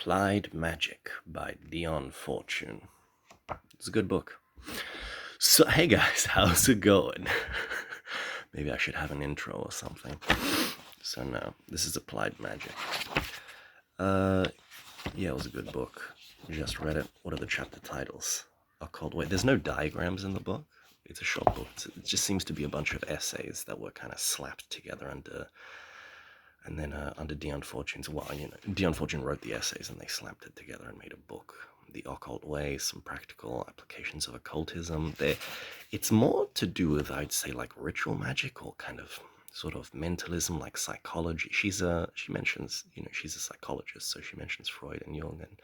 Applied Magic by Dion Fortune. It's a good book. So, hey guys, how's it going? Maybe I should have an intro or something. So no, this is Applied Magic. Yeah, it was a good book. Just read it. What are the chapter titles? Are called. Wait, there's no diagrams in the book. It's a short book. It just seems to be a bunch of essays that were kind of slapped together under Dion Fortune's. Well, Dion Fortune wrote the essays and they slapped it together and made a book. The Occult Way, some practical applications of occultism. It's more to do with, I'd say, like ritual magic or kind of sort of mentalism, like psychology. She mentions, she's a psychologist, so she mentions Freud and Jung and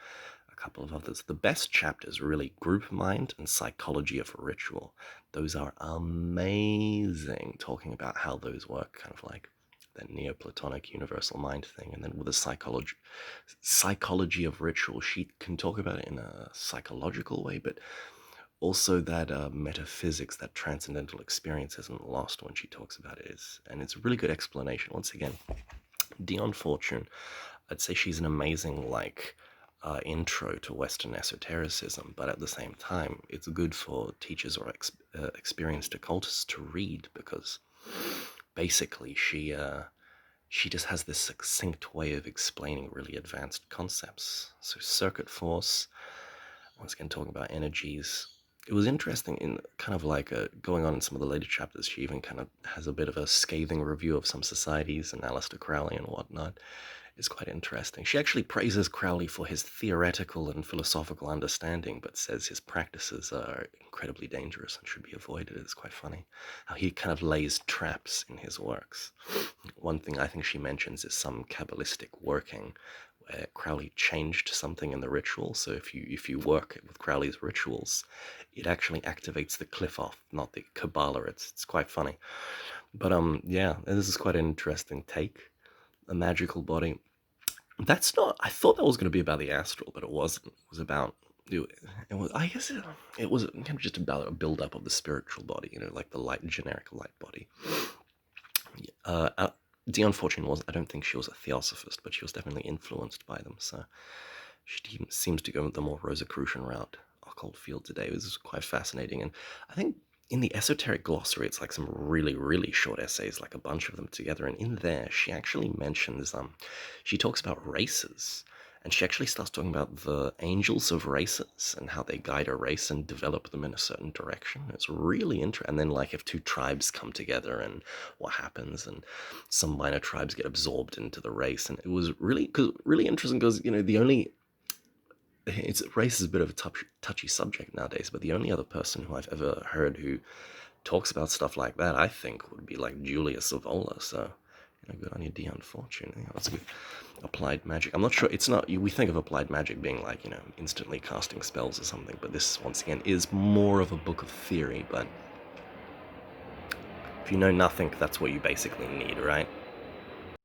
a couple of others. The best chapters really group mind and psychology of ritual. Those are amazing, talking about how those work, kind of like that Neoplatonic universal mind thing, and then with the psychology of ritual, she can talk about it in a psychological way, but also that metaphysics, that transcendental experience isn't lost when she talks about it. And it's a really good explanation. Once again, Dion Fortune, I'd say she's an amazing intro to Western Esotericism, but at the same time, it's good for teachers or experienced occultists to read, because basically she just has this succinct way of explaining really advanced concepts. So circuit force, once again talking about energies. It was interesting in kind of like going on in some of the later chapters. She even kind of has a bit of a scathing review of some societies and Aleister Crowley and whatnot. It's quite interesting. She actually praises Crowley for his theoretical and philosophical understanding, but says his practices are incredibly dangerous and should be avoided. It's quite funny how he kind of lays traps in his works. One thing I think she mentions is some Kabbalistic working where Crowley changed something in the ritual. So if you work with Crowley's rituals, it actually activates the cliff off, not the Kabbalah. It's quite funny. But yeah, this is quite an interesting take. A magical body. That's not. I thought that was going to be about the astral, but it wasn't. It was about. It was. I guess it was kind of just about a build up of the spiritual body. Like the generic light body. Dion Fortune was. I don't think she was a theosophist, but she was definitely influenced by them. So she seems to go the more Rosicrucian route. Occult field today. It was quite fascinating, and I think in the esoteric glossary, it's like some really, really short essays, like a bunch of them together. And in there, she actually mentions, she talks about races. And she actually starts talking about the angels of races and how they guide a race and develop them in a certain direction. It's really interesting. And then, like, if two tribes come together and what happens, and some minor tribes get absorbed into the race. And it was really interesting because, race is a bit of a touchy subject nowadays, but the only other person who I've ever heard who talks about stuff like that, I think, would be like Julius Evola. So, good on you, Dion Fortune. That's good. Applied magic. I'm not sure. It's not. We think of applied magic being like instantly casting spells or something, but this once again is more of a book of theory. But if you know nothing, that's what you basically need, right?